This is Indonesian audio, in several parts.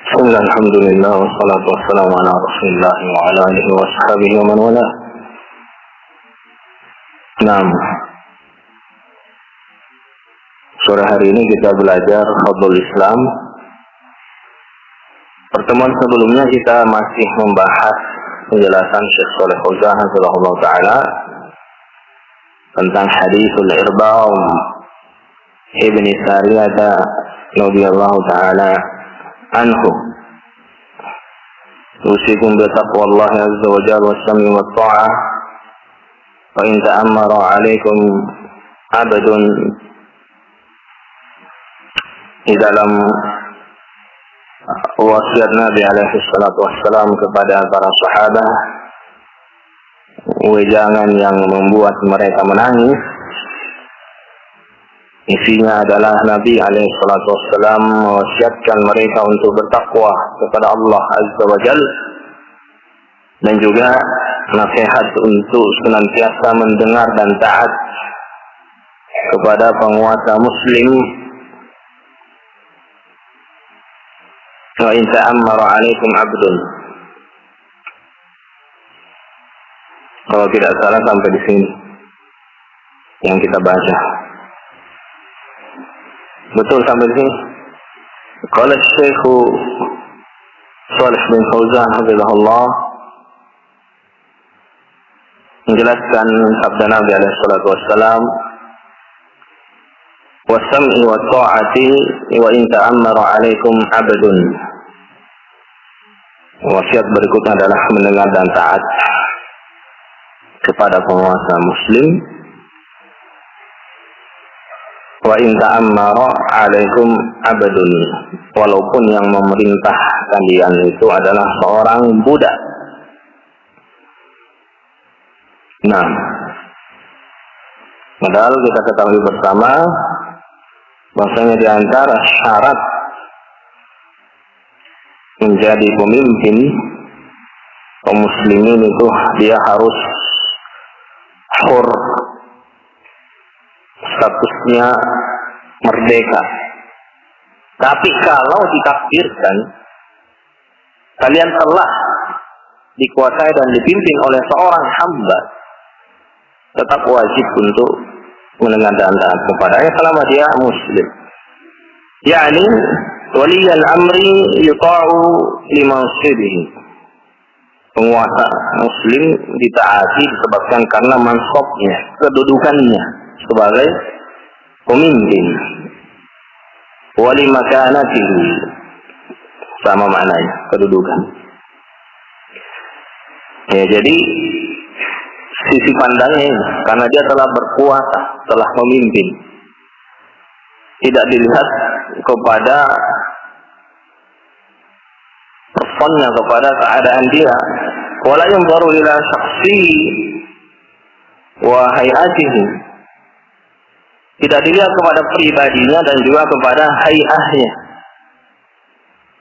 Bismillah, alhamdulillah, wassalatu wassalamu ala rasulillah wa ala alihi wa sahbihi wa man wala. Naam. Sore hari ini kita belajar Fadlul Islam. Pertemuan sebelumnya kita masih membahas penjelasan Syekh Shalih Fauzan hafizahullah taala tentang haditsul Irba'u Ibn Sariyah radhiyallahu taala anhu. Usikum bi taqwallahi azza wa jalla was-sam'i wat-tha'ah wa in ta'ammara 'alaikum 'abdun di dalam wasiat Nabi alaihi salatu wassalam kepada para sahabat, wejangan yang membuat mereka menangis. Isinya adalah Nabi alaihi salatu wassalam mewasiatkan mereka untuk bertakwa kepada Allah azza wa jalla, dan juga nasihat untuk senantiasa mendengar dan taat kepada penguasa muslim. Wa in ta'ammara 'alaikum 'abdun. Kalau tidak salah sampai di sini yang kita baca. Betul sampai di sini. Qala Syekh Shalih bin Fauzan hafizahullah menjelaskan sabda Nabi alaihi salatu wassalam, "Wasam'i wa ta'ati wa in ta'ammara 'alaikum 'abdun." Wasiat berikutnya adalah mendengar dan taat kepada penguasa muslim. Wa in ta'ammara 'alaikum 'abdun, walaupun yang memerintah kalian itu adalah seorang budak. Nah, padahal kita ketahui bersama bahwasanya di antara syarat menjadi pemimpin kaum muslimin itu dia harus hur, statusnya merdeka. Tapi kalau ditakdirkan kalian telah dikuasai dan dipimpin oleh seorang hamba, tetap wajib untuk mendengar dan taat kepadanya selama dia muslim. Yani waliyal amri yuta'u limansibihi. Penguasa muslim ditaati disebabkan karena mansabnya, kedudukannya sebagai pemimpin. Wali makanatihi, sama maknanya, kedudukan. Ya, jadi sisi pandangnya ini, karena dia telah berkuasa, telah memimpin, tidak dilihat kepada personnya, kepada keadaan dia. Wala yanzaru ila syakhsi wa hayatihi, tidak dilihat kepada pribadinya dan juga kepada hayahnya,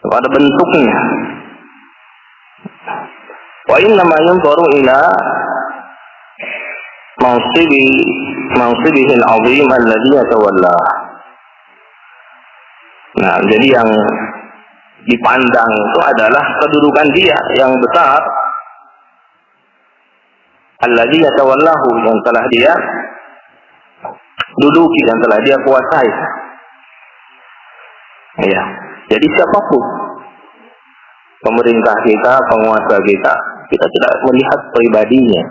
kepada bentuknya. Wa innama yanzaru ila mansibihi al-'azim alladhi yatawalla. Nah, jadi yang dipandang itu adalah kedudukan dia yang besar, alladhi yatawallahu, yang telah dia duduki, yang telah dia kuasai. Ya, jadi siapapun pemerintah kita, penguasa kita, kita tidak melihat pribadinya.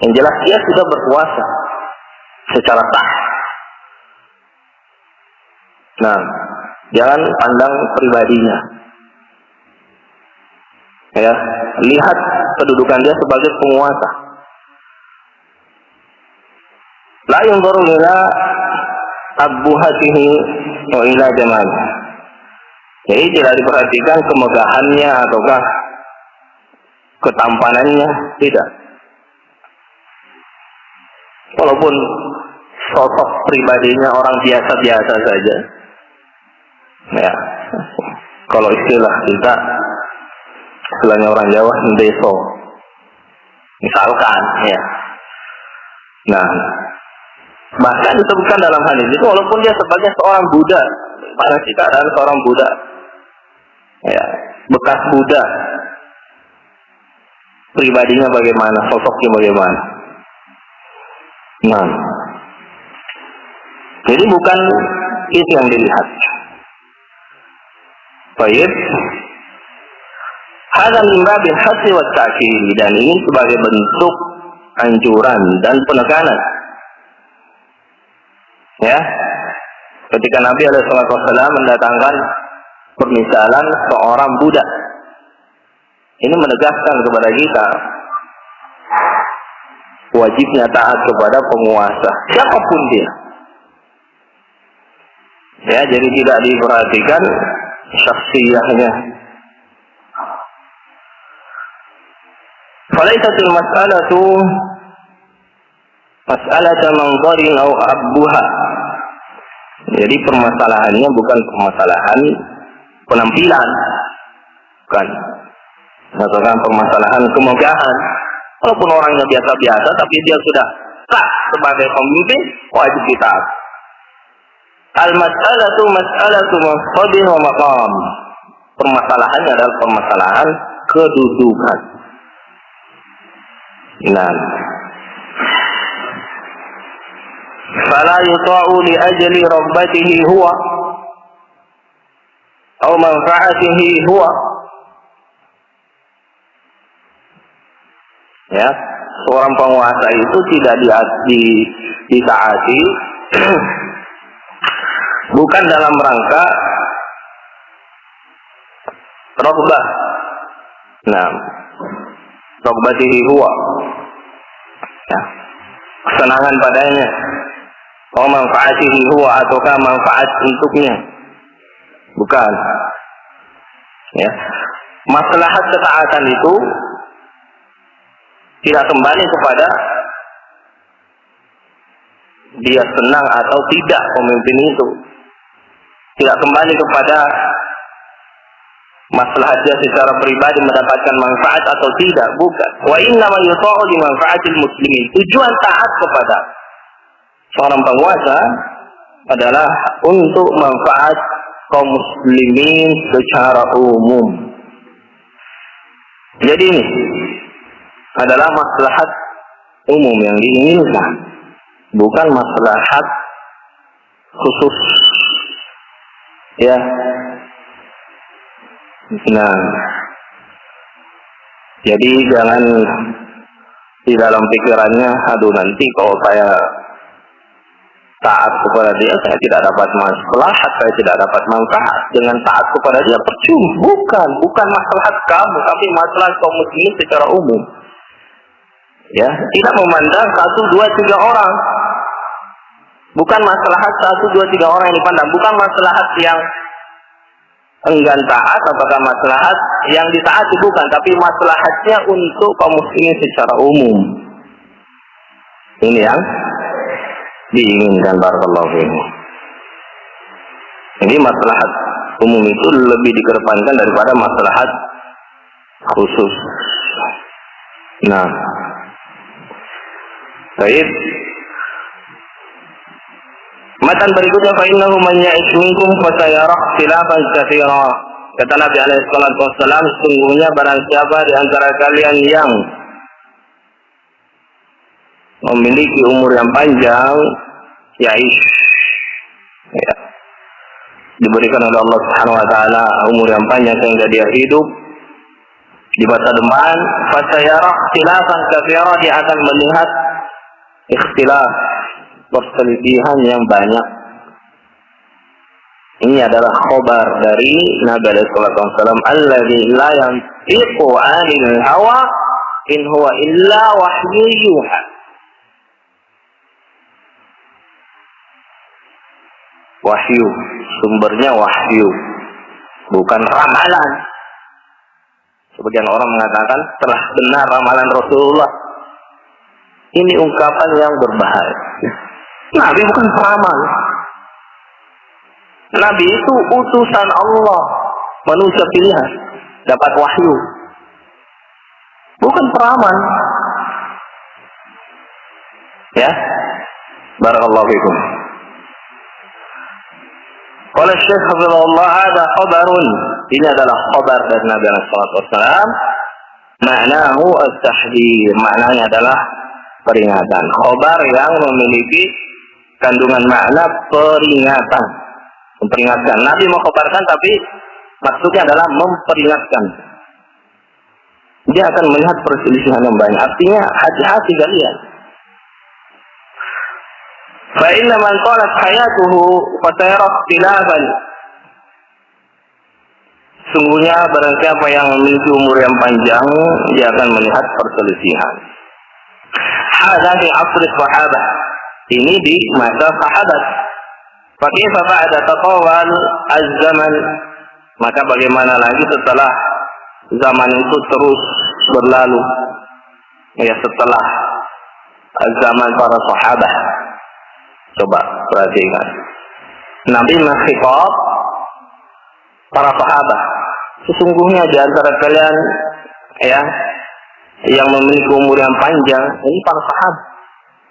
Yang jelas dia sudah berkuasa secara sah. Nah, jangan pandang pribadinya. Ya, lihat kedudukan dia sebagai penguasa. La yunzaru ila abbuhatihi wa ila jamal. Jadi tidak diperhatikan kemegahannya ataukah ketampanannya, tidak. Walaupun sosok pribadinya orang biasa-biasa saja. Ya, kalau istilah kita, istilahnya orang Jawa, ndeso, misalkan, ya. Nah, bahkan disebutkan dalam hadis itu, walaupun dia sebagai seorang budak, pada kita adalah seorang budak, ya, bekas Buddha. Pribadinya bagaimana, sosoknya bagaimana. Nah, jadi bukan itu yang dilihat. Baik. Hadza min babil hasri wat ta'kid, dan ini sebagai bentuk anjuran dan penekanan. Ya. Ketika Nabi SAW mendatangkan permisalan seorang budak, ini menegaskan kepada kita wajibnya taat kepada penguasa, siapapun dia. Ya, jadi tidak diperhatikan syakhsiyahnya. Falaisatul mas'alatu mas'alata manzarin aw abbuha. Jadi permasalahannya bukan permasalahan penampilan, bukan. Atau permasalahan kemegahan. Walaupun orangnya biasa-biasa, tapi dia sudah sah sebagai pemimpin, wajib ditaat. Al-mas'alatu mas'alatu maqsadin wa maqam. Permasalahannya adalah permasalahan kedudukan. Nah, fala yuta'u li ajli rabbatihi huwa atau manfaatihi huwa. Ya, seorang penguasa itu tidak ditaati bukan dalam rangka raghbah. Nah, raghbatihi huwa, ya, kesenangan padanya, atau manfaatihi huwa, ataukah manfaat untuknya, bukan. Ya, maslahat ketaatan itu tidak kembali kepada dia senang atau tidak pemimpin itu, tidak kembali kepada maslahat dia secara pribadi mendapatkan manfaat atau tidak, bukan. Wa inna ma yuta'u li manfaatil muslimin. Tujuan taat kepada seorang penguasa adalah untuk manfaat kaum muslimin secara umum. Jadi ini adalah maslahat umum yang diinginkan, bukan maslahat khusus. Ya. Nah, jadi jangan di dalam pikirannya, aduh nanti kalau saya taat kepada dia, saya tidak dapat maslahat, saya tidak dapat manfaat. Dengan taat kepada dia percuma. Bukan maslahat kamu, tapi maslahat kaum muslimin secara umum. Ya, tidak memandang 1, 2, 3 orang. Bukan maslahat 1, 2, 3 orang yang dipandang. Bukan maslahat yang enggan taat, apakah maslahat yang ditaati, bukan. Tapi maslahatnya untuk kaum muslimin secara umum. Ini yang diinginkan, barakallahu fiikum. Jadi maslahat umum itu lebih dikedepankan daripada maslahat khusus. Nah, baik. Matan berikutnya, fa innahu man ya'ish minkum fa sayara ikhtilafan katsira. Kata Nabi alaihi salatu wasallam, sungguhnya barang siapa di antara kalian yang memiliki umur yang panjang, ya'ish, ya, diberikan oleh Allah Subhanahu wa taala umur yang panjang sehingga dia hidup di masa depan, fa sayara ikhtilafan katsira, dia akan melihat ikhtilaf, perselisihan yang banyak. Ini adalah khabar dari Nabi alaihi wasallam, alladzi la yantiqu 'anil hawa in huwa illa wahyu yuha. Wahyu, sumbernya wahyu, bukan ramalan. Sebagian orang mengatakan telah benar ramalan Rasulullah. Ini ungkapan yang berbahaya. Nabi bukan peramal. Nabi itu utusan Allah, manusia pilihan, dapat wahyu. Bukan peramal. Ya, barakallahu fikum. Qala Syekh Hafizahullah, ada khabarun Ini adalah khabar dari Nabi SAW. Maknahu as-tahdhir, maknanya adalah peringatan. Khabar yang memiliki kandungan makna peringatan. Memperingatkan. Nabi mengkhabarkan tapi maksudnya adalah memperingatkan. Dia akan melihat perselisihan yang banyak. Artinya hati-hati kalian. Fa inna man talat hayatuhu fa sayara ikhtilafan. Sungguhnya barang siapa yang memiliki umur yang panjang, dia akan melihat perselisihan. Hadza fi asr sahabat. Ini di masa sahabat. Fa kaifa ba'da tatawal az-zaman? Maka bagaimana lagi setelah zaman itu terus berlalu? Ya, setelah zaman para sahabat. Coba perhatikan. Nabi menghitab para sahabat. Sesungguhnya di antara kalian ya yang memiliki umur yang panjang ini para sahabat.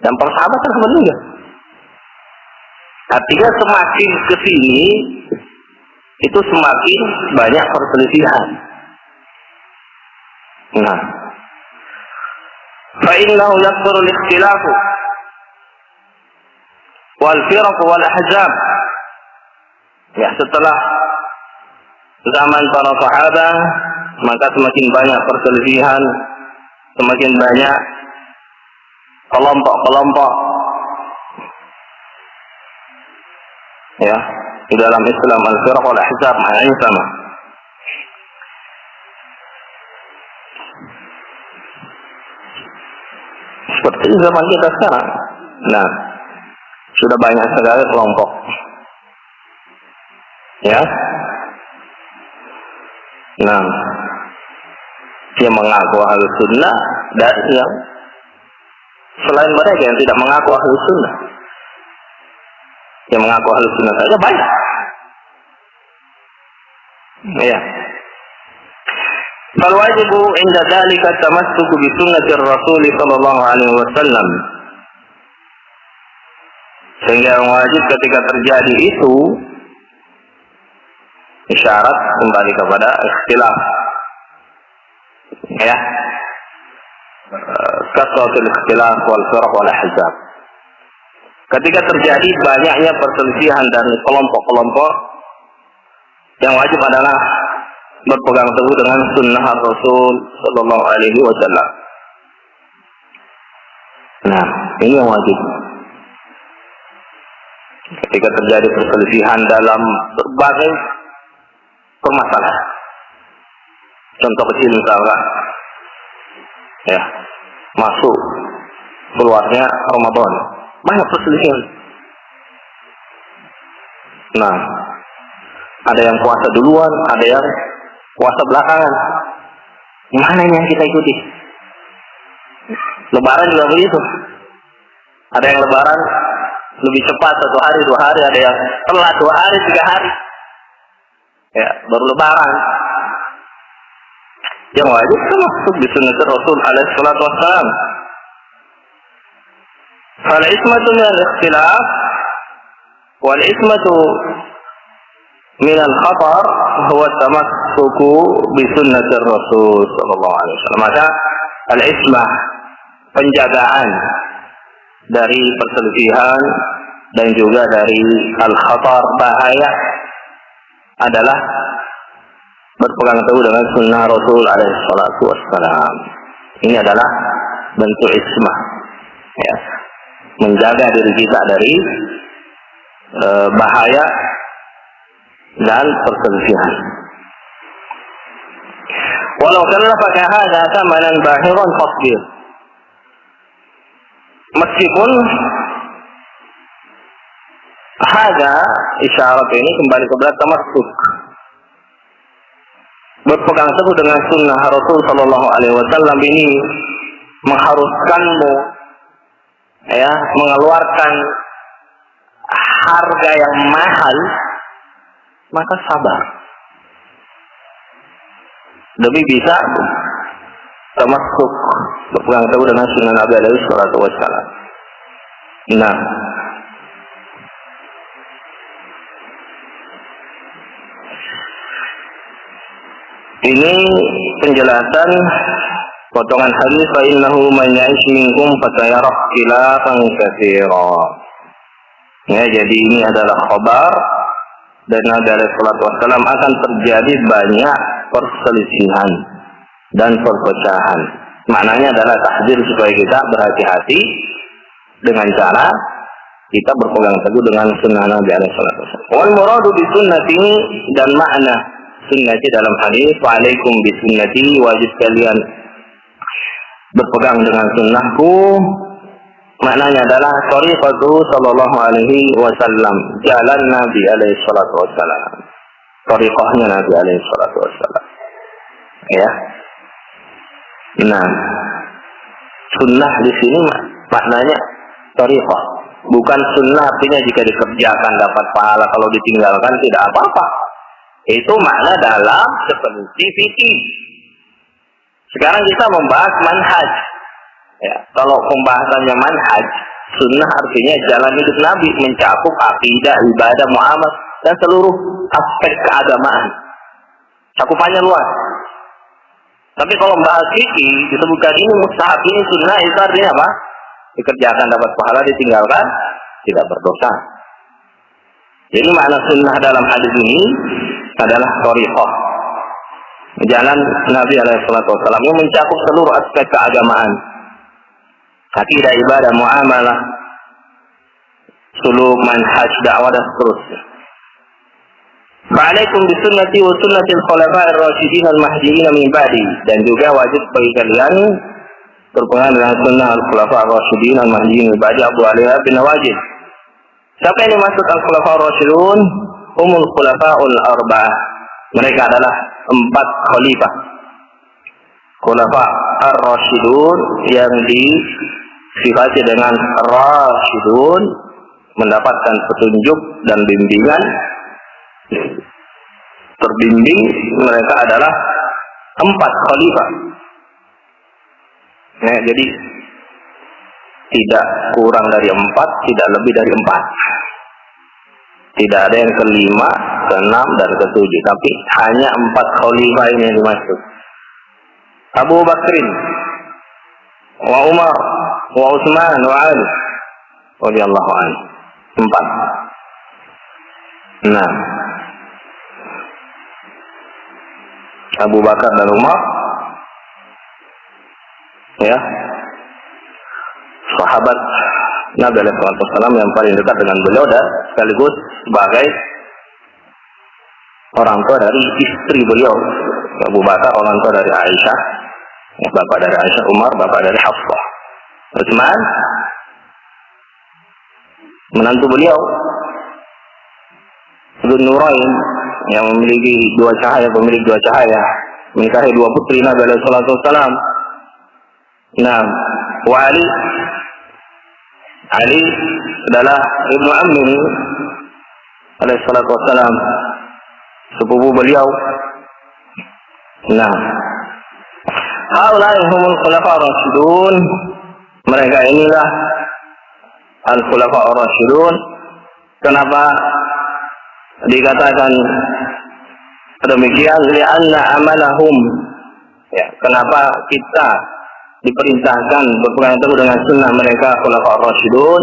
Dan para sahabat telah meninggal. Artinya semakin ke sini itu semakin banyak perselisihan. Nah, fa innahu yakthuru al-ikhtilafu wal firaq wal ahzab. Ya, setelah zaman para sahabat maka semakin banyak perselisihan, semakin banyak kelompok-kelompok ya di dalam Islam. Al-firaq wal ahzab maknanya sama. Seperti zaman kita sekarang. Nah, sudah banyak sekali kelompok. Ya. Nah, dia mengaku Ahlus Sunnah dan yang selain mereka yang tidak mengaku Ahlus Sunnah. Yang mengaku Ahlus Sunnah saja banyak. Ya. Fal wajibu inda dzalika tamassuku bi sunnati Rasul sallallahu alaihi wasallam. Sehingga yang wajib ketika terjadi itu isyarat kembali kepada ikhtilaf. Ya. Kasratul ikhtilaf wal firaq wal ahzab. Ketika terjadi banyaknya perselisihan dan kelompok-kelompok, yang wajib adalah berpegang teguh dengan sunnah Rasul sallallahu alaihi wasallam. Nah, ini yang wajib. Ketika terjadi perselisihan dalam berbagai permasalahan. Contoh kecil misalkan, ya, masuk keluarnya Ramadan, banyak perselisihan. Nah, ada yang puasa duluan, ada yang puasa belakangan. Mana yang kita ikuti? Lebaran juga begitu. Ada yang lebaran lebih cepat 1 hari, 2 hari, ada yang telat 2 hari, 3 hari. Ya, baru lebaran. Yang wajib termasuk di sunnah Rasul alaihi salatu wassalam. Fal ismatu min al-ikhtilaf wal ismatu min al-khatar huwa tamassuku bi sunnah Rasul sallallahu alaihi wasallam. Maka al-ismah, penjagaan dari perselisihan dan juga dari al-khatar, bahaya, adalah berpegang teguh dengan sunnah Rasul alaihi salatu wassalam. Ini adalah bentuk ismah, ya, menjaga diri kita dari bahaya dan perselisihan. Walau kallafaka hadza thamanan bahiran fasbir. Meskipun hadza isyarat ini kembali kepada tamassuk, berpegang teguh dengan sunnah Rasul sallallahu alaihi wasallam ini mengharuskanmu ya mengeluarkan harga yang mahal, maka sabar demi bisa termasuk berpegang teguh dengan sunnah Nabi alaihi salatu wassalam. Nah, Ini penjelasan potongan hadis fa innahu man ya'ish minkum fasayara ikhtilafan katsira. Ya, jadi ini adalah khabar dan Nabi alaihi salatu wasallam akan terjadi banyak perselisihan dan perpecahan. Maknanya adalah tahdzir supaya kita berhati-hati dengan cara kita berpegang teguh dengan sunnah Nabi alaihi salatu wasallam. Wal muradu bi sunnati dan makna sunnati dalam hadis wa alaikum bi sunnati, wajib kalian berpegang dengan sunnahku. Maknanya adalah tariqatu sallallahu alaihi wasallam, jalan Nabi alaihi salatu wasallam, tariqahnya Nabi alaihi salatu wasallam. Ya. Nah, sunnah di sini maknanya tariqah. Bukan sunnah artinya jika dikerjakan dapat pahala, kalau ditinggalkan tidak apa-apa. Itu makna dalam seperti fikih. Sekarang kita membahas manhaj. Ya, kalau pembahasannya manhaj, sunnah artinya jalan hidup Nabi, mencakup akidah, ibadah, muamalah, dan seluruh aspek keagamaan. Cakupannya luas. Tapi kalau membahas fikih, disebutkan ini mustahab, ini sunnah, itu artinya apa? Dikerjakan dapat pahala, ditinggalkan tidak berdosa. Jadi makna sunnah dalam hadis ini adalah thariqah, jalan Nabi alaihi salatu wasallam yang mencakup seluruh aspek keagamaan, akidah, ibadah, muamalah, suluk, manhaj, dakwah dan seterusnya. Fa'alaikum bisunnati wa sunnatil khulafa'ir rasyidin al-mahdiyyin min ba'di, dan juga wajib bagi kalian berpegang dengan sunnah al-khulafa'ir rasyidin al-mahdiyyin min ba'di Abu Ali bin Nawajid. Siapa yang dimaksud al-khulafa'ir rasyidun? Humul khulafa'ul arba'ah. Mereka adalah 4 khalifah. Khulafa ar-rasyidun yang disifati dengan rasyidun, mendapatkan petunjuk dan bimbingan, terbimbing. Mereka adalah 4 khalifah. Nah, jadi tidak kurang dari 4, tidak lebih dari 4. Tidak ada yang ke-5, ke-6 dan ke-7, tapi hanya 4 khalifah ini yang dimaksud. Abu Bakrin, wa Umar, wa Utsman, wa Ali radhiyallahu anhu. 4. Nah, Abu Bakar dan Umar, ya, sahabat Nabi alaihi wasallam yang paling dekat dengan beliau dan sekaligus sebagai orang tua dari istri beliau. Abu Bakar orang tua dari Aisyah, bapak dari Aisyah, Umar bapak dari Hafsah, Utsman menantu beliau, Dzun Nurain yang memiliki 2 cahaya, pemilik 2 cahaya, menikahi 2 putri Nabi alaihi wasallam. Nah, wa Ali adalah ibnu ammi alaihi salatu wassalam, sepupu beliau. Nah, haulai humul khulafa ar-rasyidun. Mereka inilah al-khulafa ar-rasyidun. Kenapa dikatakan demikian? Li'anna amalahum, ya, kenapa kita diperintahkan berpegang teguh dengan sunnah mereka khulafa ar-rasyidun?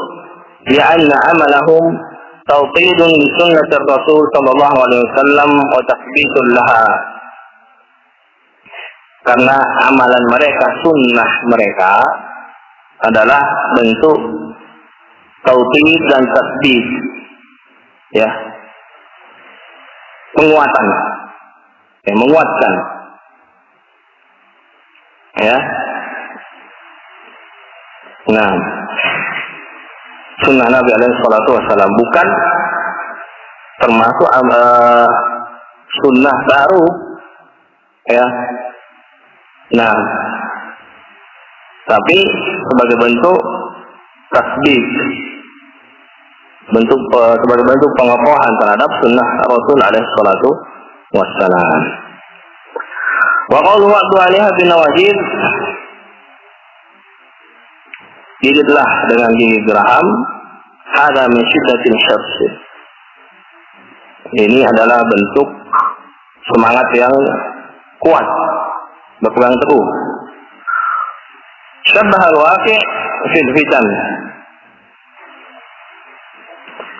Li'anna amalahum tawqidun li sunnatir rasul sallallahu alaihi wasallam wa tathbitul laha. Karena amalan mereka, sunnah mereka adalah bentuk tauqid dan tasbih, ya, penguatan, ya, menguatkan, ya. Nah, sunnah Nabi alaihi salatu wasallam bukan termasuk sunnah baru, ya. Nah, tapi sebagai bentuk tasbih, sebagai bentuk pengokohan terhadap sunnah Rasul alaihi salatu wassalam. Wa qalu Abu Ali bin Nawajid, gigitlah dengan gigi geraham, hada min syiddatil hirs. Ini adalah bentuk semangat yang kuat, berpegang teguh. Syabbahal waqi' fil fitan.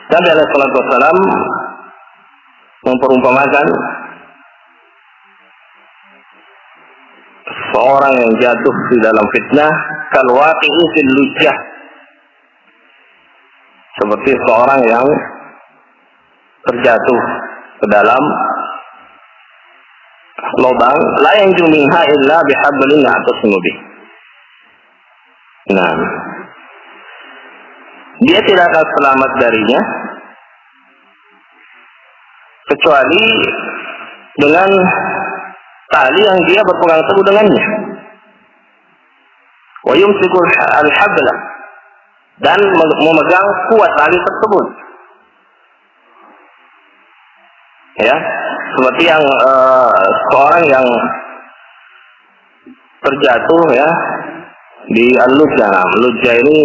Nabi alaihi salatu wassalam memperumpamakan seorang yang jatuh di dalam fitnah kal waqi'i fil lujjah, seperti seorang yang terjatuh ke dalam lubang la yanju minha illa bihablin ya'tasimu bih. Nah, dia tidak akan selamat darinya kecuali dengan tali yang dia berpegang teguh dengannya. Wa yumsiku al-habla, dan memegang kuat tali tersebut. Ya, seperti yang seorang yang terjatuh ya di al-lujjah. Lujjah ini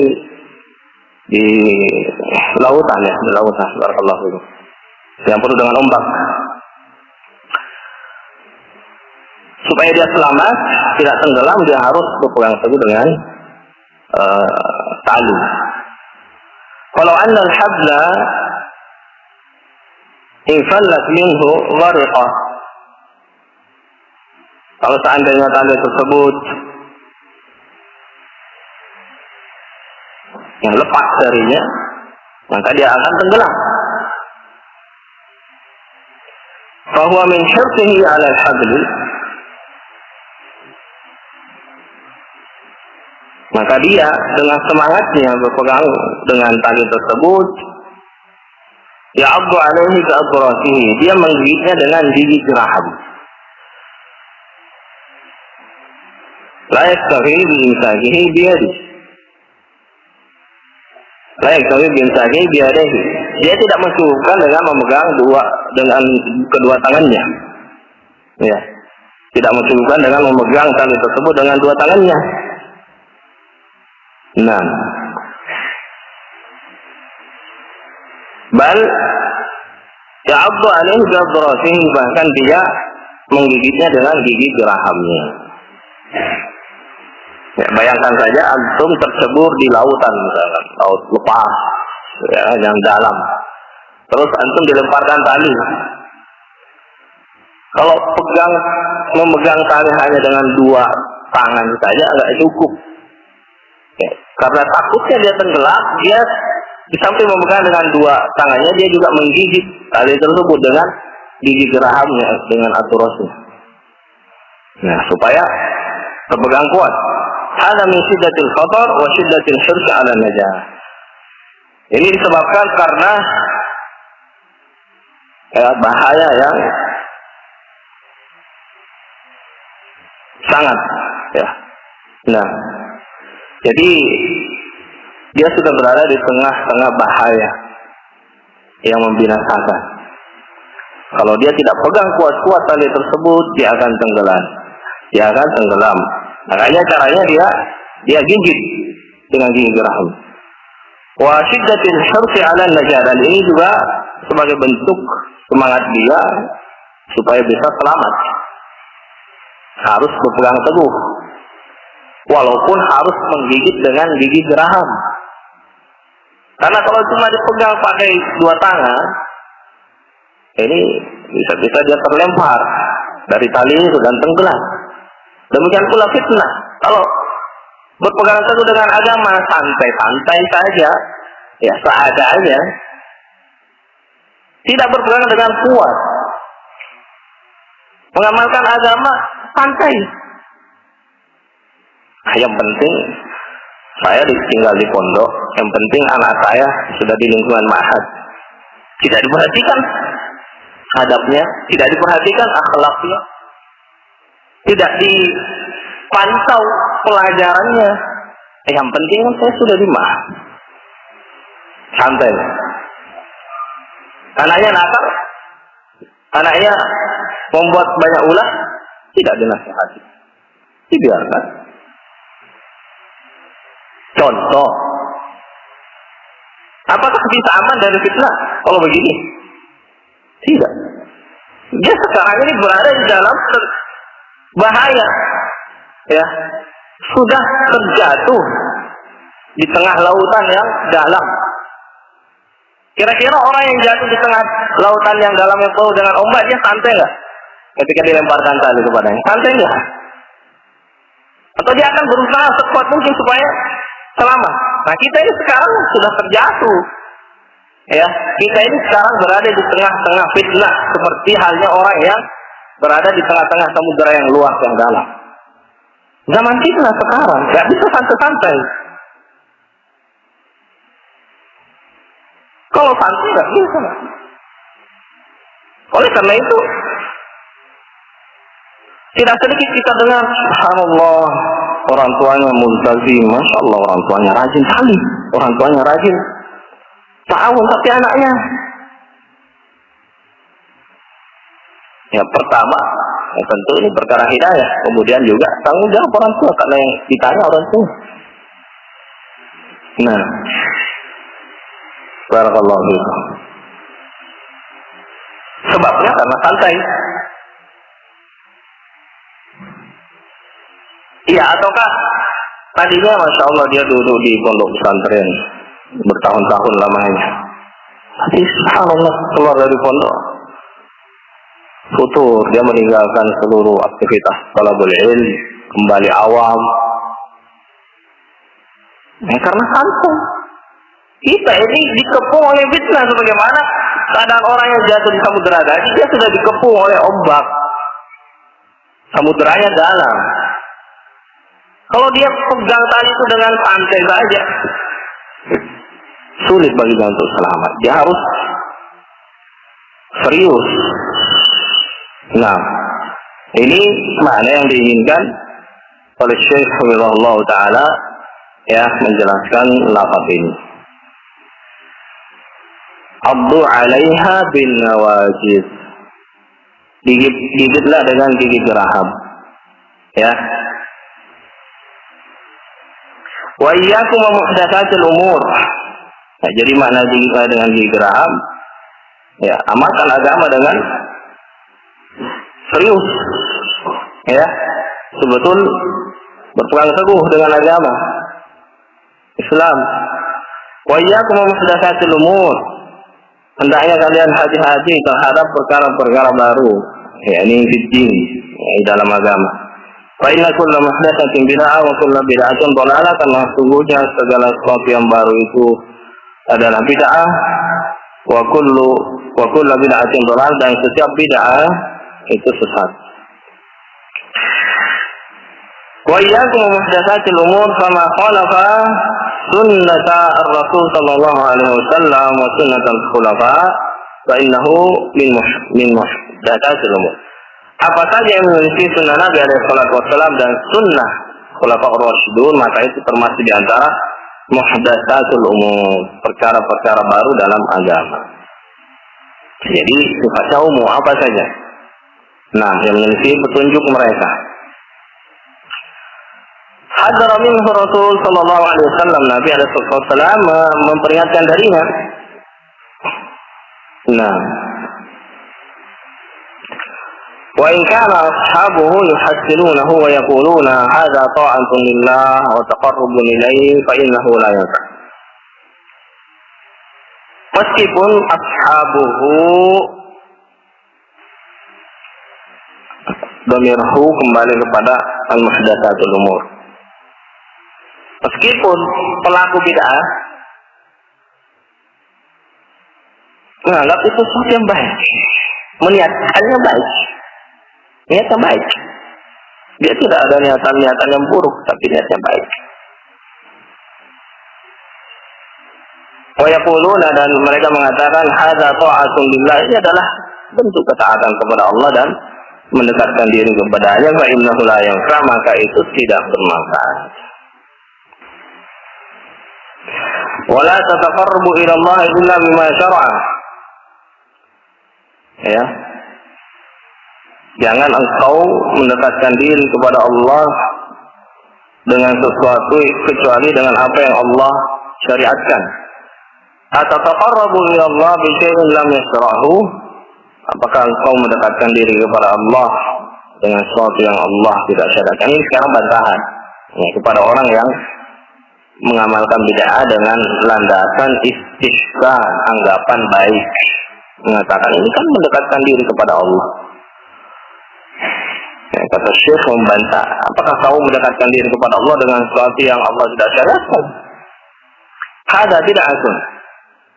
di lautan ya, di lautan. Barakallahu fiikum. Yang penuh dengan ombak. Supaya dia selamat, tidak tenggelam, dia harus berpegang teguh dengan tali. Kalau anna al-habla infallat minhu ghariqah, kalau seandainya tali tersebut yang lepas darinya, maka dia akan tenggelam. Fahuwa min hirsihi 'ala al-habli, maka dia dengan semangatnya berpegang dengan tali tersebut, ya'addu 'alaihi bi'adrasihi, dia menggigitnya dengan gigi geraham. La yastahi bi-imsakihi biyadihi, la yastahi bi-imsakihi biyadihi, dia tidak mencukupkan dengan memegang dengan kedua tangannya. Ya, tidak mencukupkan dengan memegang tali tersebut dengan dua tangannya. Nah, bal ya'addu 'alaihi bi'adrasihi, bahkan dia menggigitnya dengan gigi gerahamnya. Ya, bayangkan saja antum tercebur di lautan, misalkan laut lepas ya, yang dalam, terus antum dilemparkan tali. Kalau memegang tali hanya dengan dua tangan saja agak cukup. Ya, karena takutnya dia tenggelam, dia di samping memegang dengan dua tangannya, dia juga menggigit tali tersebut dengan gigi gerahamnya, dengan aturosnya. Nah, supaya terpegang kuat. Hada min syiddatil khatar wa syiddatil hirs 'ala najah. Ini disebabkan karena bahaya yang sangat ya. Nah, jadi dia sudah berada di tengah-tengah bahaya yang membinasakan. Kalau dia tidak pegang kuat-kuat tali tersebut, dia akan tenggelam. Dia akan tenggelam. Makanya caranya dia gigit dengan gigi geraham. Wa syiddatil hirsi 'ala najah, dan ini juga sebagai bentuk semangat dia supaya bisa selamat. Harus berpegang teguh, walaupun harus menggigit dengan gigi geraham. Karena kalau cuma dipegang pakai dua tangan, ini bisa-bisa dia terlempar dari tali itu dan tenggelam. Demikian pula fitnah. Kalau berpegang teguh dengan agama, santai-santai saja, ya seadanya, tidak berpegang dengan kuat, mengamalkan agama santai. Yang penting saya tinggal di pondok, yang penting anak saya sudah di lingkungan ma'had. Tidak diperhatikan adabnya, tidak diperhatikan akhlaknya, tidak dipantau pelajarannya. Yang penting saya sudah di ma'had. Santai. Anaknya nakal, anaknya membuat banyak ulah, tidak dinasihati, dibiarkan. Contoh, apakah bisa aman dari fitnah kalau begini? Tidak. Dia sekarang ini berada di dalam bahaya, ya, sudah terjatuh di tengah lautan yang dalam. Kira-kira orang yang jatuh di tengah lautan yang dalam yang penuh dengan ombak, dia santai nggak ketika dilemparkan tali kepadanya? Santai nggak? Atau dia akan berusaha sekuat mungkin supaya selamat? Nah, kita ini sekarang sudah terjatuh, ya. Kita ini sekarang berada di tengah-tengah fitnah, seperti halnya orang yang berada di tengah-tengah samudera yang luas yang dalam. Zaman fitnah sekarang, nggak bisa santai-santai. Kalau santai nggak bisa. Oleh karena itu, tidak sedikit kita dengar, subhanallah, orang tuanya multazim, masya Allah, orang tuanya rajin sekali, orang tuanya rajin ta'awun, tapi anaknya, ya pertama, ya tentu ini perkara hidayah, kemudian juga tanggung jawab orang tua, karena yang ditanya orang tua. Nah, barakallahu fiikum. Sebabnya karena santai. Iya, ataukah tadinya masya Allah dia duduk di pondok pesantren bertahun-tahun lamanya, tapi subhanallah keluar dari pondok futur, dia meninggalkan seluruh aktivitas talabul ilm, kembali awam, karena santai. Kita ini dikepung oleh fitnah, sebagaimana keadaan orang yang jatuh di samudera tadi, dia sudah dikepung oleh ombak, samuderanya dalam. Kalau dia pegang tali itu dengan santai saja, sulit bagi dia untuk selamat. Dia harus serius. Nah, ini makna yang diinginkan oleh Syekh Hafizahullah Ta'ala, ya, menjelaskan lafaz ini. Abdu 'alaiha bin nawajid. Gigitlah dengan gigi geraham. Ya. Wa iyyakum wa muhdatsatil umur. Nah, jadi makna gigitlah dengan gigi geraham, ya, amalkan agama dengan serius, ya, betul berpegang teguh dengan agama Islam. Wa iyyakum wa muhdatsatil umur. Hendaknya kalian hati-hati terhadap perkara-perkara baru, yakni fiddin, di dalam agama. Fa inna kulla muhdatsatin bid'ah wa kulla bid'atin dhalalah, karena sesungguhnya segala sesuatu yang baru itu adalah bid'ah, wa kullu bid'atin dhalalah, dan setiap bid'ah itu sesat. Wa iyyakum muhdatsatil umur fama khalafa sunnata ar-rasul sallallahu alaihi wasallam wa sunnatal khulafa fa innahu min muhdatsatil umur. Apa saja yang memiliki sunnah Nabi alaihi salatu wasallam dan sunnah khulafa ar-rasyidun, maka itu termasuk di antara muhdatsatul umur, perkara-perkara baru dalam agama. Jadi sifatnya umum, apa saja. Nah, yang memiliki petunjuk mereka. Hadar minhu Rasul sallallahu alaihi wasallam, Nabi alaihi wasallam memperingatkan darinya. Nah, wa in kana ashabuhu yuhassinunahu wa yaquluna hadha ta'atun lillah wa taqarrubun ilayhi fa innahu la yanfa'. Meskipun ashabuhu, dhamirhu kembali kepada al-muhdatsatul umur. Meskipun pelaku bid'ah menganggap itu sesuatu yang baik, meniatkannya baik, niatnya baik, dia tidak ada niatan yang buruk, tapi niatnya baik. Wa yaquluna, dan mereka mengatakan hadza ta'atun lillah, ini adalah bentuk ketaatan kepada Allah dan mendekatkan diri kepadanya, fa innahu la yanfa', maka itu tidak bermanfaat. Wala tataqarrabu ila Allah illa bima syara'a. Ya. Jangan engkau mendekatkan diri kepada Allah dengan sesuatu kecuali dengan apa yang Allah syariatkan. Atataqarrabu ila Allah bi syai'in lam yasra'hu. Apakah engkau mendekatkan diri kepada Allah dengan sesuatu yang Allah tidak syariatkan. Ini sekarang bantahan ya, kepada orang yang mengamalkan bid'ah dengan landasan istihsan, anggapan baik, mengatakan ini kan mendekatkan diri kepada Allah. Ya, kata Syekh membantah, apakah kau mendekatkan diri kepada Allah dengan sesuatu yang Allah tidak syariatkan? Hada bid'atun.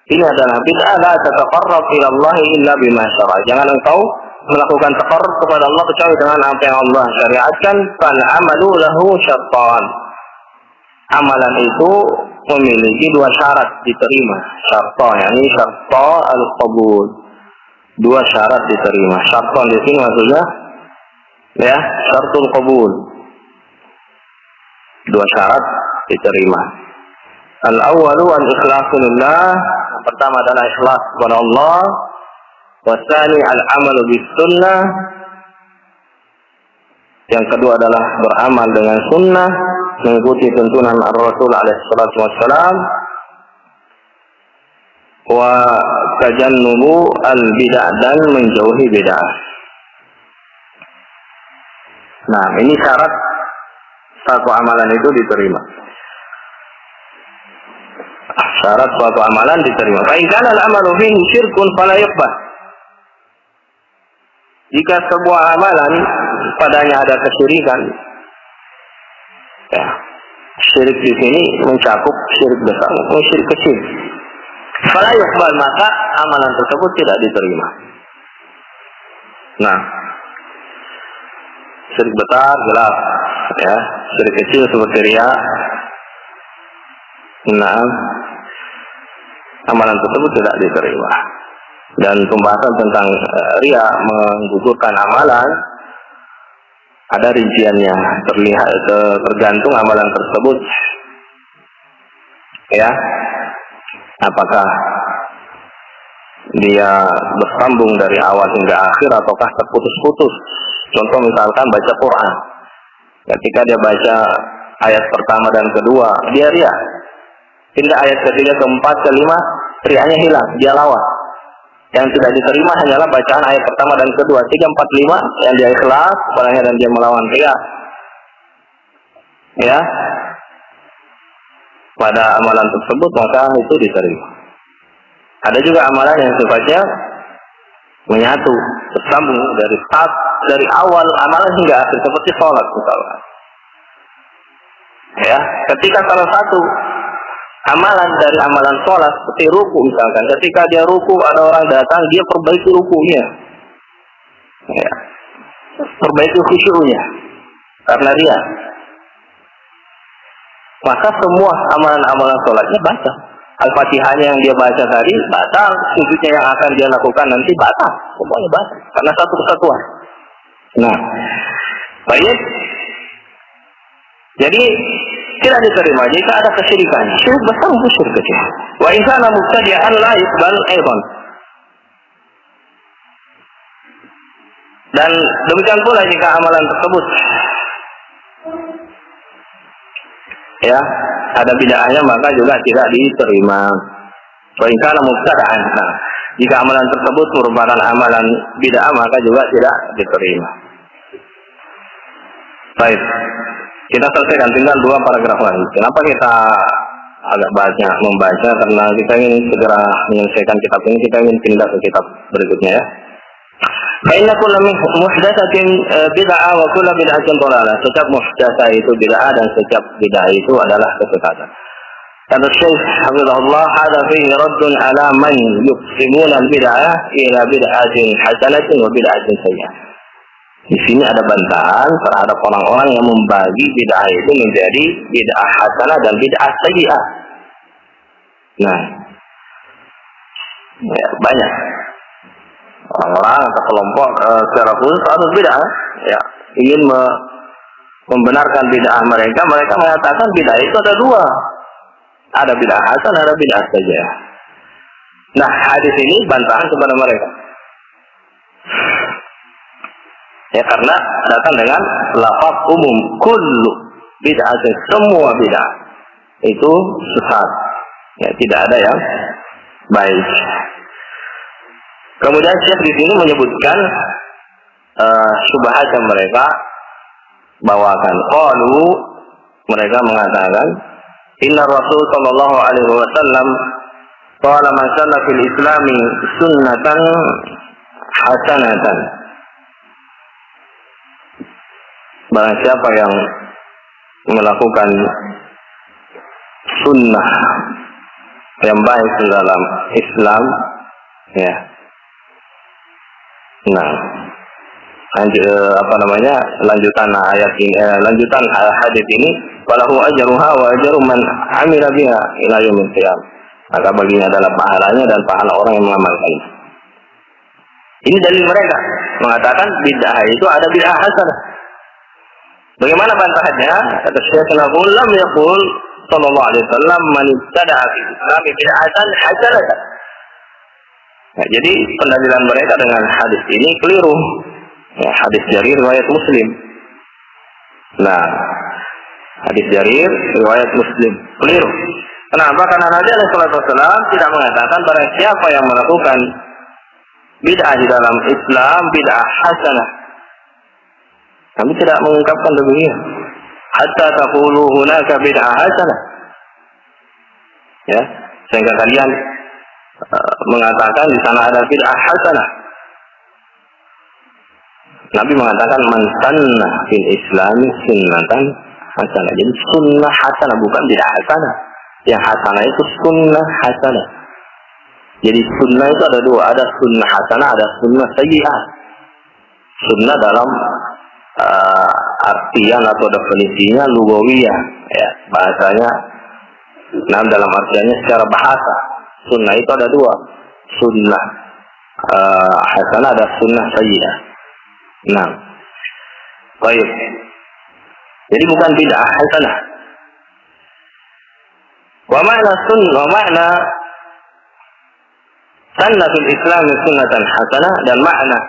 Ini adalah bid'ah la tataqarrab ila Allah illa bima syara'. Jangan engkau melakukan taqarrub kepada Allah kecuali dengan apa yang Allah syariatkan. Fal amalu lahu syartan. Amalan itu memiliki dua syarat diterima. Syartan, yakni syarta al-qabul. Dua syarat diterima. Syartan di sini maksudnya ya, syartul qabul. Dua syarat diterima. Al-awwalu al-ikhlasu lillah. Yang pertama adalah ikhlas kepada Allah. Wasani al-amalu bis sunnah. Yang kedua adalah beramal dengan sunnah, mengikuti tuntunan Ar-Rasul alaihi salatu wassalam. Wa tajannubu al-bid'ah, dan menjauhi bid'ah. Nah, ini syarat satu amalan itu diterima. Syarat suatu amalan diterima. Fa in kana al-amalu fihi syirkun fala yuqbal. Jika sebuah amalan padanya ada kesyirikan, ya, syirik di sini mencakup syirik besar maupun syirik kecil. Fala yuqbal, maka amalan tersebut tidak diterima. Nah, syirik besar jelas, ya, syirik kecil seperti riya. Nah, amalan tersebut tidak diterima. Dan pembahasan tentang riya menggugurkan amalan ada rinciannya, tergantung amalan tersebut, ya, apakah dia bersambung dari awal hingga akhir ataukah terputus-putus. Contoh misalkan baca Quran, ketika dia baca ayat pertama dan kedua dia riya, hingga ayat ketiga, keempat, kelima riyanya hilang, dia lawan. Yang tidak diterima hanyalah bacaan ayat pertama dan kedua, 3, 4, 5 yang dia ikhlas padanya dan dia melawan riya. Ya, pada amalan tersebut maka itu diterima. Ada juga amalan yang sifatnya menyatu, bersambung dari awal amalan hingga akhir, seperti sholat misalnya. Ya, ketika salah satu amalan dari amalan sholat seperti ruku misalkan, ketika dia ruku ada orang datang, dia perbaiki rukunya, ya, perbaiki khusyuknya karena dia, maka semua amalan-amalan sholatnya batal. Al-Fatihahnya yang dia baca tadi batal, sujudnya yang akan dia lakukan nanti batal, semuanya batal karena satu kesatuan. Nah, baik, jadi tidak diterima jika ada kesyirikan. Syirik besar maupun syirik kecil. Wa in kana mubtadi'an la yuqbal aidan. Dan demikian pula jika amalan tersebut ya ada bid'ahnya maka juga tidak diterima. Wa in kana mubtadi'an. Nah, jika amalan tersebut merupakan amalan bid'ah maka juga tidak diterima. Baik. Kita selesaikan, tinggal 2 paragraf lagi. Kenapa kita agak banyak membaca? Karena kita ingin segera menyelesaikan kitab ini, kita ingin pindah ke kitab berikutnya, ya. Fa inna kulla muhdatsatin bid'ah wa kullu bid'atin dhalalah. Setiap muhdatsah itu bid'ah dan setiap bid'ah itu adalah kesesatan. Kata Syekh Hafizahullah, hada fihi raddun ala man yuqsimuna al-bid'ah ila bid'atin hasanatin wa bid'atin sayyi'ah. Di sini ada bantahan terhadap orang-orang yang membagi bid'ah itu menjadi bid'ah hasanah dan bid'ah sayyi'ah. Nah, ya, banyak orang-orang atau kelompok secara khusus atau bid'ah ya ingin membenarkan bid'ah mereka mengatakan bid'ah itu ada 2. Ada bid'ah hasanah, ada bid'ah sayyi'ah. Nah, hadis ini bantahan kepada mereka. Ya, karena datang dengan lafaz umum, kullu bid'ah, semua bid'ah itu sesat. Ya, tidak ada yang baik. Kemudian Syekh di sini menyebutkan syubhat yang mereka bawakan. Qalu, mereka mengatakan, inna Rasul sallallahu alaihi wasallam qala man sanna fil islami sunnatan hasanatan. Barang siapa yang melakukan sunnah yang baik dalam Islam, ya. Nah, lanjutan ayat ini, lanjutan hadis ini, falahu ajruha wa ajru man amila biha ila yaumil qiyamah. Maka baginya adalah pahalanya dan pahala orang yang mengamalkan. Ini dalil mereka mengatakan bid'ah itu ada bid'ah hasanah. Bagaimana bantahannya? Kata Syekh Nabul lam yaqul sallallahu alaihi wasallam man ibtada'a fi Islam bid'atan hasanatan. Nah, jadi pendalilan mereka dengan hadis ini keliru. Ya, hadis Jarir riwayat Muslim. Nah, hadis Jarir riwayat Muslim keliru. Kenapa? Karena Nabi SAW tidak mengatakan barang siapa yang melakukan bid'ah di dalam Islam bid'ah hasanah. Kami tidak mengungkapkan demikian. Hatta taqulu hunaka bid'ah hasanah. Ya, sehingga kalian mengatakan di sana ada bid'ah hasanah. Nabi mengatakan man sanna fil Islam sunnatan hasanah. Jadi sunnah hasanah bukan bid'ah hasanah. Yang hasanah itu sunnah hasanah. Jadi sunnah itu ada dua, ada sunnah hasanah, ada sunnah sayyi'ah. Sunnah dalam artian atau definisinya lugawiyah, ya, bahasanya. Nah, dalam artiannya secara bahasa, sunnah itu ada dua, sunnah hasanah, ada sunnah sayyi'ah. Nah, baik. Jadi bukan bid'ah hasanah. Wa ma'na sunnah, wa ma'na sanna fil Islam sunnatan hasanah, dan makna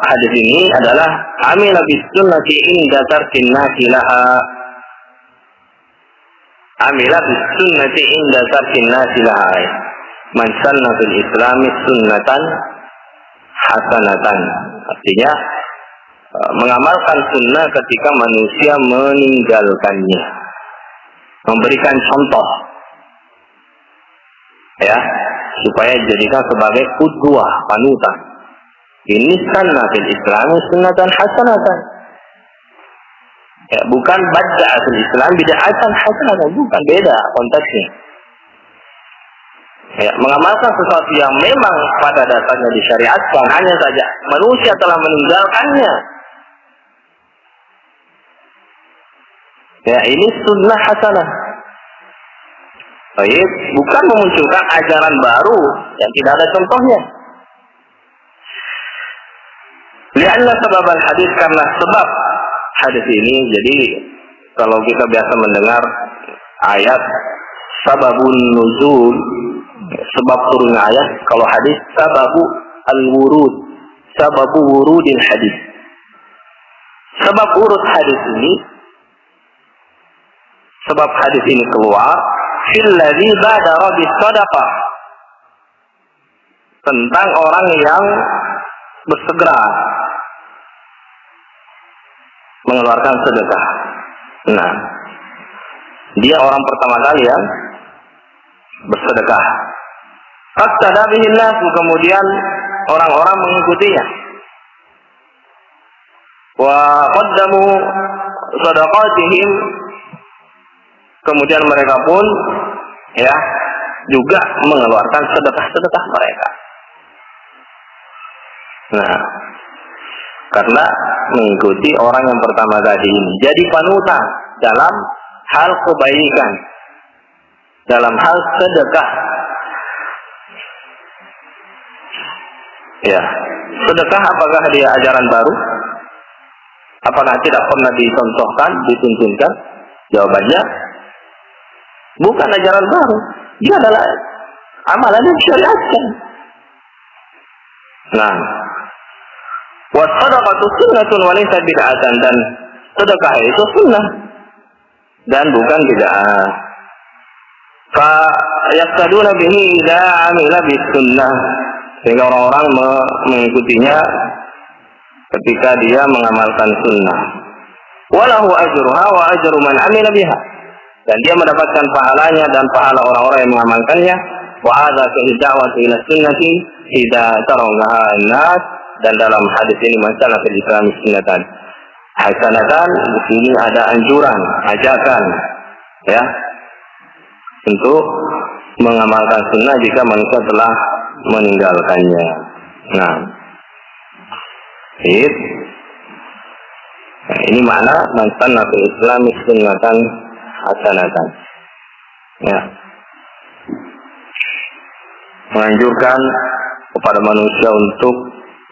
hadis ini adalah amila bis sunnati inda tarkin nasi laha. Amila bis sunnati inda tarkin nasi laha. Man sanna fil Islam sunnatan hasanatan. Artinya mengamalkan sunnah ketika manusia meninggalkannya. Memberikan contoh, ya, supaya dijadikan sebagai qudwah, panutan. Ini sunnah fil Islam sunnatan hasanatan. Ya, bukan bad'a fil Islam bid'atan hasanatan, bukan, beda konteksnya. Ya, mengamalkan sesuatu yang memang pada dasarnya disyariatkan, hanya saja manusia telah meninggalkannya. Ya, ini sunnah hasanah. Baik, bukan memunculkan ajaran baru yang tidak ada contohnya. Lianna sebab hadis, karena sebab hadis ini. Jadi kalau kita biasa mendengar ayat sababun nuzul, sebab turunnya ayat, kalau hadis sababu al-wurud, sababu wurudil hadis. Sebab urut hadis ini, sebab hadis ini keluar fil ladzi badara bis shadaqah, tentang orang yang bersegera mengeluarkan sedekah. Nah, dia orang pertama kali yang bersedekah. Qasada bihin nas, kemudian orang-orang mengikutinya. Wa qaddamu sadaqatihim, kemudian mereka pun, ya, juga mengeluarkan sedekah-sedekah mereka. Nah, karena mengikuti orang yang pertama tadi ini, jadi panutan dalam hal kebaikan, dalam hal sedekah. Ya, sedekah apakah dia ajaran baru? Apakah tidak pernah dicontohkan, dituntunkan? Jawabannya, bukan ajaran baru. Dia adalah amalan yang syariatkan. Nah, was-sadaqatu sunnatun wa laysa bid'atan, dan sedekah itu sunnah dan bukan bid'ah. Fa yaqtaduna bihi idza amila bis sunnah, sehingga orang-orang mengikutinya ketika dia mengamalkan sunnah. Walahu ajruha wa ajru man amila biha. Dan dia mendapatkan pahalanya dan pahala orang-orang yang mengamalkannya. Wa hadza fi da'wati ila sunnati idza tarakaha an-nas. Dan dalam hadis ini masalah Islam sunnatan hasanatan, di sini ada anjuran, ajakan ya untuk mengamalkan sunnah jika manusia telah meninggalkannya. Nah, ini makna man sanna fil Islam sunnatan hasanatan. Ya. Menganjurkan kepada manusia untuk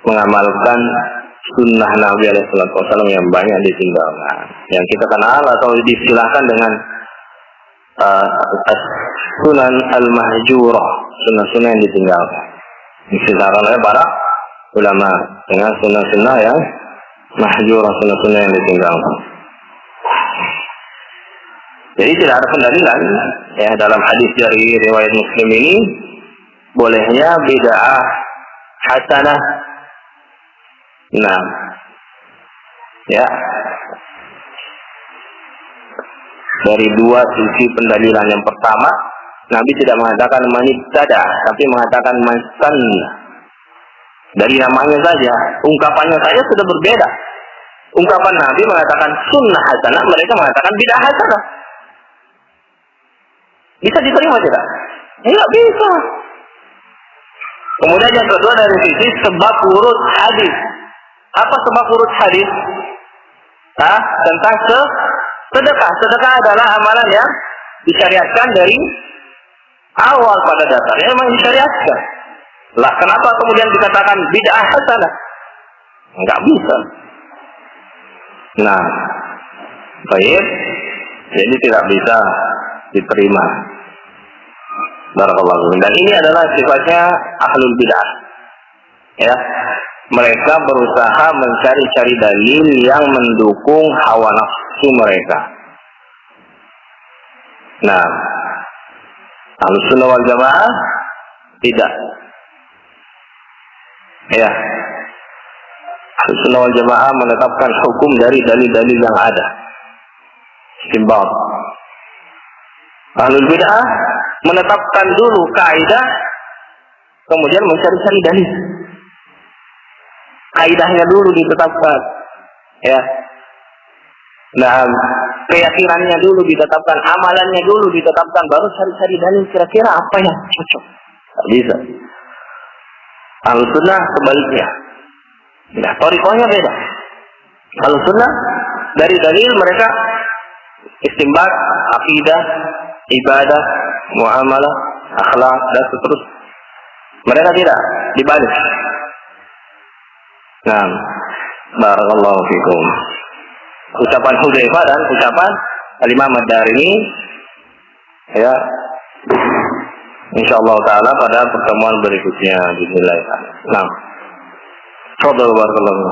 mengamalkan sunnah Nabi SAW yang banyak ditinggalkan, yang kita kenal atau disilahkan dengan sunan al-mahjurah, sunnah-sunnah yang ditinggalkan, disilahkan oleh para ulama dengan sunnah-sunnah yang mahjurah, sunnah-sunnah yang ditinggalkan. Jadi tidak ada pendalilan ya dalam hadis dari riwayat Muslim ini bolehnya bid'ah hasanah. Nah, ya, dari dua sisi pendalilan. Yang pertama, Nabi tidak mengatakan manibtada, tapi mengatakan mansan. Dari namanya saja, ungkapannya saja sudah berbeda. Ungkapan Nabi mengatakan sunnah hasanah, mereka mengatakan bid'ah hasanah. Bisa diterima tidak? Tidak bisa. Kemudian yang kedua dari sisi sebab urut hadis. Apa sebab urut hadis? Tentang sedekah. Sedekah adalah amalan yang disyariatkan dari awal pada dasarnya memang disyariatkan. Lah kenapa kemudian dikatakan bid'ah hasanah? Enggak bisa. Nah, baik. Jadi tidak bisa diterima. Barakallahu. Dan ini adalah sifatnya ahlul bid'ah. Ya. Mereka berusaha mencari-cari dalil yang mendukung hawa nafsu mereka. Nah, Ahlussunnah wal Jamaah tidak. Ya. Ahlussunnah wal Jamaah menetapkan hukum dari dalil-dalil yang ada. Istinbat. Ahlul bid'ah menetapkan dulu kaidah, kemudian mencari-cari dalil. Kaidahnya dulu ditetapkan, ya. Nah, keyakinannya dulu ditetapkan, amalannya dulu ditetapkan, baru cari-cari dalil kira-kira apa yang cocok. Tak bisa. Ahlussunnah sebaliknya. Nah, thariqahnya beda. Ahlussunnah dari dalil mereka istinbat, akidah, ibadah, muamalah, akhlak dan seterusnya. Mereka tidak dibalik. Nah, barakallahu fikum. Ucapan Hudzaifah dan ucapan Al-Imam Ad-Darimi ya, insyaallah taala pada pertemuan berikutnya bismillah. Nah, barakallahu.